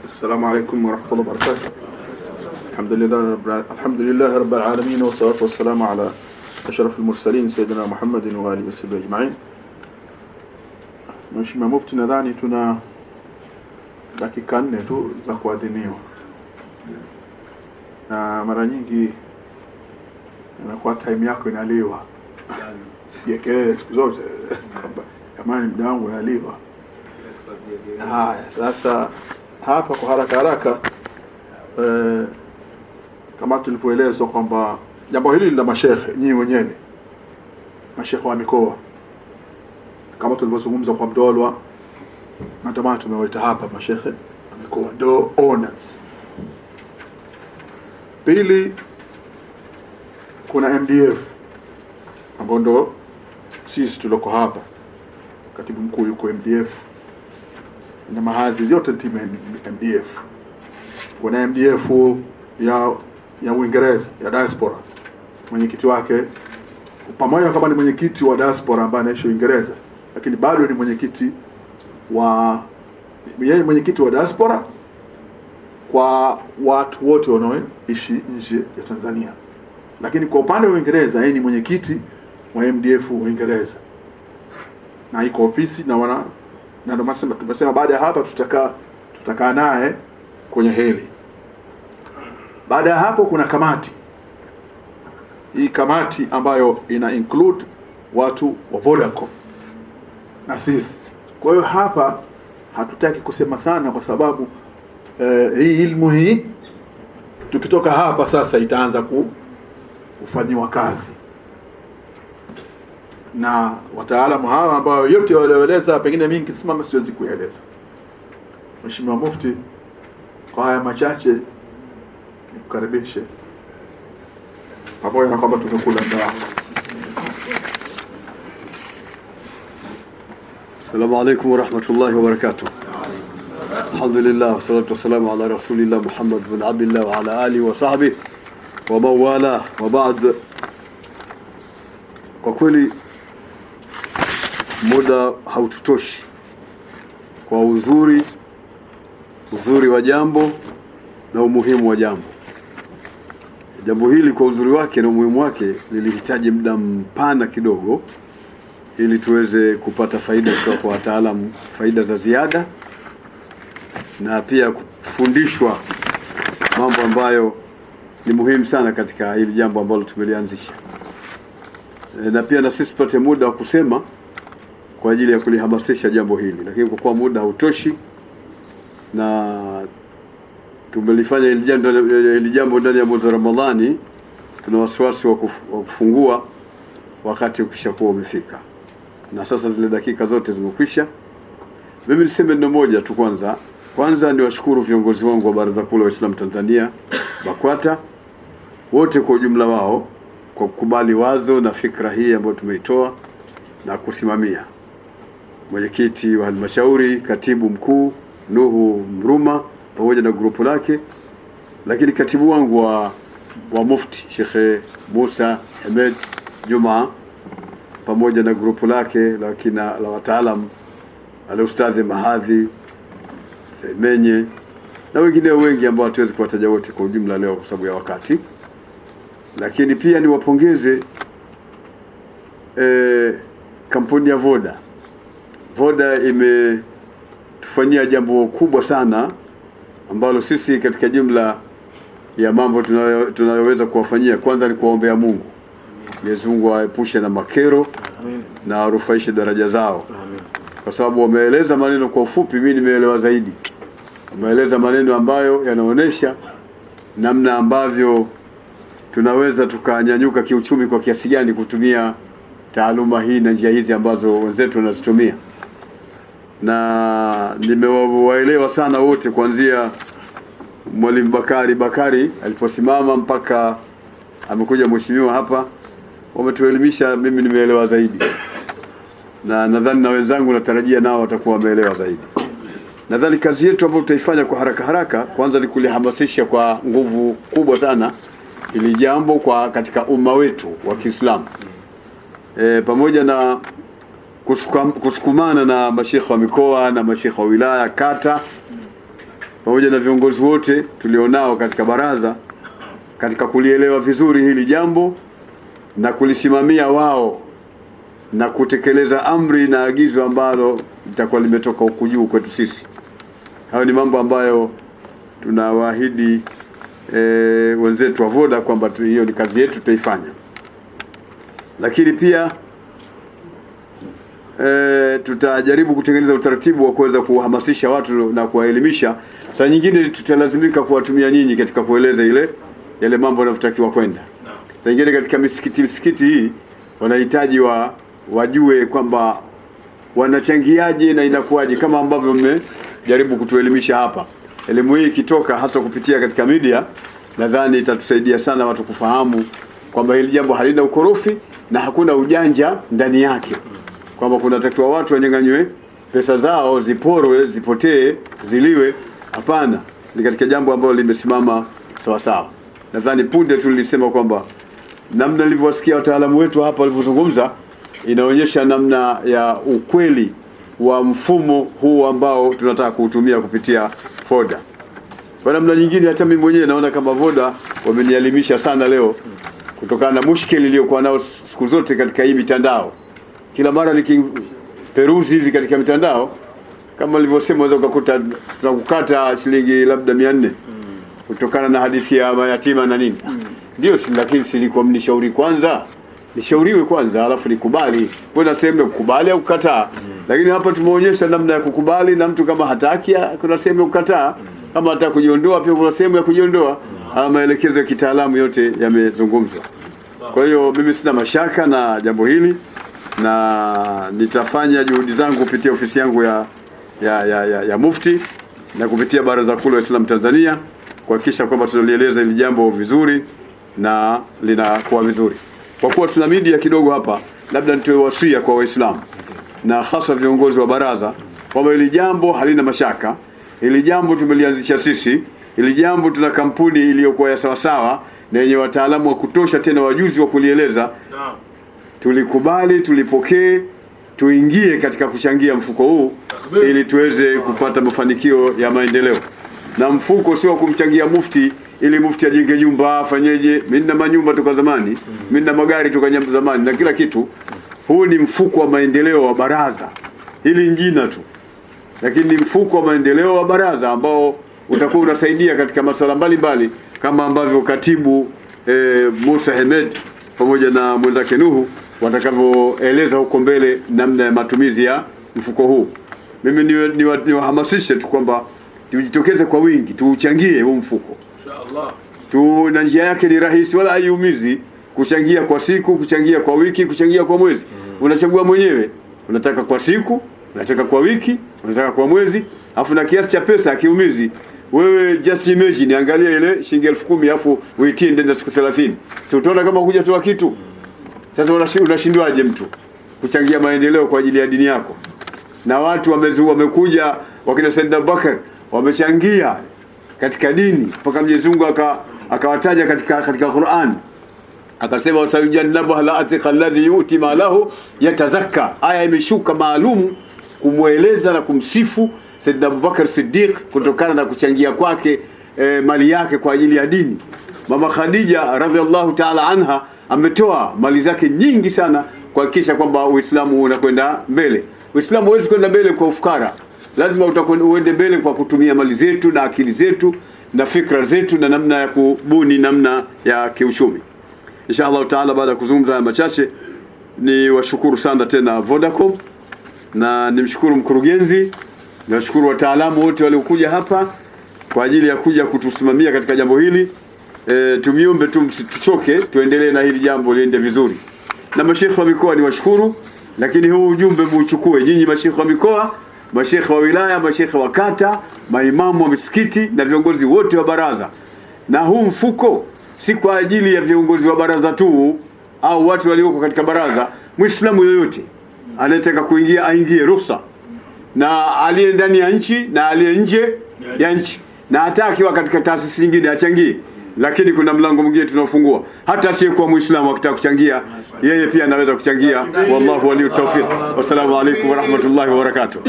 السلام عليكم ورحمة الله وبركاته. الحمد لله رب العالمين والصلاة والسلام على أشرف المرسلين سيدنا محمد وآله وصحبه أجمعين. Mheshimiwa Mufti, nadhani tuna dakika 4 tu za kuadhiniwa, na mara nyingi inakuwa time yako inaliwa yake siku zote kwamba jamani muda wangu unaliwa. Haya, sasa hapa kwa haraka kama tulivyoelezwa kwamba jambo hili la mashekhe nyinyi wenyewe mashekhe wa mikoa, kama tulivyozungumza kwa Mdolwa, na ndio maana tumewaita hapa mashekhe wa mikoa ndio owners. Pili, kuna MDF ambao ndo sisi tuloko hapa, katibu mkuu yuko MDF na mahadhi yote timu MDF. Kuna MDF ya Uingereza ya diaspora, mwenyekiti wake pamoja kama ni mwenyekiti wa diaspora ambaye anaishi Uingereza, lakini bado ni mwenyekiti wa diaspora kwa watu wote wanaoishi nje ya Tanzania. Lakini kwa upande wa Uingereza yeye ni mwenyekiti wa MDF Uingereza, na iko ofisi na ndio tumesema baada ya hapa tutakaa naye kwenye heli. Baada ya hapo kuna kamati. Hii kamati ambayo ina include watu wa Vodacom na sisi. Kwa hiyo hapa hatutaki kusema sana kwa sababu hii ilmu hii tukitoka hapa sasa itaanza kufanywa kazi na wataalamu hawa ambao yote walioeleza, pengine mimi nikisimama siwezi kueleza. Mheshimiwa Mufti, kwa haya machache nikukaribishe, pamoja na kwamba tumekula ndaa. Assalamu alaykum wa rahmatullahi wa barakatuh. Alhamdulillah, wassalatu wassalamu ala rasulillah Muhammad bin Abdullah wa ala alihi wa sahbihi wa mawala wa ba'd. Kwa kweli muda haututoshi kwa uzuri wa jambo na umuhimu wa jambo. Jambo hili kwa uzuri wake na umuhimu wake lilihitaji muda mpana kidogo ili tuweze kupata faida kutoka kwa wataalamu, faida za ziada, na pia kufundishwa mambo ambayo ni muhimu sana katika hili jambo ambalo tumelianzisha. Na pia na sisi tupate muda wa kusema kwa ajili ya kulihamasisha jambo hili, lakini kwa kuwa muda hautoshi na tumelifanya hili jambo ndani ya mwezi wa Ramadhani, tuna wasiwasi wa kufungua wakati ukishakuwa umefika, na sasa zile dakika zote zimekwisha. Mimi niseme neno moja tu. Kwanza ni washukuru viongozi wangu wa Baraza Kuu la Waislamu Tanzania BAKWATA wote kwa ujumla wao kwa kukubali wazo na fikra hii ambayo tumeitoa na kusimamia. Mwenyekiti wa halmashauri, katibu mkuu Nuhu Mruma pamoja na grupu lake, lakini katibu wangu wa Mufti Sheikh Musa Ahmed Juma pamoja na grupu lake la wataalamu al-Ustadhi Mahadhi Semenye na wengine wengi ambao hatuwezi kuwataja wote kwa ujumla leo kwa sababu ya wakati. Lakini pia niwapongeze kampuni ya Voda imetufanyia jambo kubwa sana ambalo sisi katika jumla ya mambo tunayoweza kuwafanyia, kwanza ni kuwaombea Mungu. Mwenyezi Mungu aepushe na makero na arufaishe daraja zao. Kwa sababu wameeleza maneno kwa ufupi, mimi nimeelewa zaidi. Wameeleza maneno ambayo yanaonesha namna ambavyo tunaweza tukanyanyuka kiuchumi kwa kiasi gani kutumia taaluma hii na njia hizi ambazo wenzetu wanazitumia. Na nimewaelewa sana wote, kuanzia Mwalimu Bakari aliposimama mpaka amekuja mheshimiwa hapa, wametuelimisha. Mimi nimeelewa zaidi, na nadhani na wenzangu natarajia nao watakuwa wameelewa zaidi. Nadhani kazi yetu ambayo tutaifanya kwa haraka kwanza ni kulihamasisha kwa nguvu kubwa sana ili jambo katika umma wetu wa Kiislamu, pamoja na kusukumana na mashekhe wa mikoa na mashekhe wa wilaya, kata pamoja na viongozi wote tulionao katika baraza katika kulielewa vizuri hili jambo na kulisimamia wao na kutekeleza amri na agizo ambalo litakuwa limetoka huku juu kwetu sisi. Hayo ni mambo ambayo tunawaahidi wenzetu wa Voda kwamba hiyo ni kazi yetu, tutaifanya. Lakini pia tutajaribu kutengeneza utaratibu wa kuweza kuhamasisha watu na kuwaelimisha. Saa nyingine tutalazimika kuwatumia nyinyi katika kueleza yale mambo yanavyotakiwa kwenda. Saa nyingine katika misikiti hii wanahitaji wajue kwamba wanachangiaje na inakuwaje, kama ambavyo mmejaribu kutuelimisha hapa. Elimu hii ikitoka hasa kupitia katika media, nadhani itatusaidia sana watu kufahamu kwamba hili jambo halina ukorofi na hakuna ujanja ndani yake, kwamba kunatakiwa watu wanyang'anywe pesa zao, ziporwe, zipotee, ziliwe. Hapana, ni katika jambo ambalo limesimama sawa sawa. Nadhani punde tulisema kwamba namna nilivyowasikia wataalamu wetu hapa walivyozungumza inaonyesha namna ya ukweli wa mfumo huu ambao tunataka kuutumia kupitia Voda. Kwa namna nyingine, hata mimi mwenyewe naona kama Voda wamenielimisha sana leo, kutokana na mushkeli iliyokuwa nao siku zote katika hii mitandao. Kila mara nikiperuzi hivi katika mitandao, kama nilivyosema, unaweza kukuta tunakukata shilingi labda 400 kutokana na hadithi ya mayatima na nini. Ndio, lakini silikuwa mnishauri kwanza, nishauriwe kwanza alafu nikubali. Kuna sehemu ya kukubali au kukataa. Lakini hapa tumeonyesha namna ya kukubali, na mtu kama hataki kuna sehemu ya kukataa. Kama hataka kujiondoa pia kuna sehemu ya kujiondoa. Maelekezo ya kitaalamu yote yamezungumzwa. Kwa hiyo mimi sina mashaka na jambo hili, na nitafanya juhudi zangu kupitia ofisi yangu ya Mufti na kupitia Baraza Kuu la Waislamu Tanzania kuhakikisha kwamba tunalieleza hili jambo vizuri na linakuwa vizuri. Kwa kuwa tuna media kidogo hapa, labda nitoe wasia kwa Waislamu na hasa viongozi wa baraza kwamba hili jambo halina mashaka. Hili jambo tumelianzisha sisi. Hili jambo tuna kampuni iliyokuwa ya sawa sawa na yenye wataalamu wa kutosha, tena wajuzi wa kulieleza. Tulikubali, tulipokee, tuingie katika kuchangia mfuko huu ili tuweze kupata mafanikio ya maendeleo. Na mfuko sio kumchangia mufti ili mufti ajenge nyumba afanyeje. Mimi nina manyumba toka zamani, mimi nina magari toka zamani na kila kitu. Huu ni mfuko wa maendeleo wa baraza. Hili ni jina tu, lakini ni mfuko wa maendeleo wa baraza ambao utakuwa unasaidia katika masuala mbalimbali, kama ambavyo katibu Musa Hemed pamoja na mwenzake Nuhu watakavyoeleza huko mbele namna ya matumizi ya mfuko huu. Mimi niwahamasishe tu kwamba tujitokeze kwa wingi, tuuchangie huu mfuko. Inshallah. Na njia yake ni rahisi wala haiumizi. Kuchangia kwa siku, kuchangia kwa wiki, kuchangia kwa mwezi. Unachagua mwenyewe. Unataka kwa siku, unataka kwa wiki, unataka kwa mwezi, afu na kiasi cha pesa akiumizi. Wewe just imagine, angalia ile shilingi 10,000 afu uitie ndani ya siku 30. Si utaona kama hujatoa kitu? Sasa unashindwaje mtu kuchangia maendeleo kwa ajili ya dini yako? Na watu wamekuja wakina Said Abubakar wamechangia katika dini mpaka Mwenyezi Mungu akawataja katika Qur'an. Akasema wasayujannabu halatiqa alladhi yuti malahu yatazakka. Aya imeshuka maalum kumweleza na kumsifu Said Abubakar Siddiq kutokana na kuchangia kwake mali yake kwa ajili ya dini. Mama Khadija radhiallahu ta'ala anha ametoa mali zake nyingi sana kuhakikisha kwamba Uislamu unakwenda mbele. Uislamu huwezi kwenda mbele kwa ufukara. Lazima uende mbele kwa kutumia mali zetu na akili zetu na fikra zetu na namna ya kubuni namna ya kiuchumi. Inshallah taala, baada ya kuzungumza machache, ni washukuru sana tena Vodacom, na nimshukuru mkurugenzi, na washukuru wataalamu wote waliokuja hapa kwa ajili ya kuja kutusimamia katika jambo hili. Tumiombe tu msituchoke, tuendelee na hili jambo liende vizuri. Na mashekhe wa mikoa ni washukuru, lakini huu ujumbe muuchukue nyinyi mashekhe wa mikoa, mashekhe wa wilaya, mashekhe wa kata, maimamu wa misikiti na viongozi wote wa baraza. Na huu mfuko si kwa ajili ya viongozi wa baraza tu au watu walioko katika baraza. Muislamu yoyote anayetaka kuingia aingie ruhusa, na aliye ndani ya nchi na aliye nje ya nchi, na hata akiwa katika taasisi nyingine achangie. Lakini kuna mlango mwingine tunaofungua, hata asiyekuwa Muislamu akitaka kuchangia, yeye pia anaweza kuchangia. Wallahu waliyut tawfiq. Wassalamu alaykum wa rahmatullahi wa barakatuh.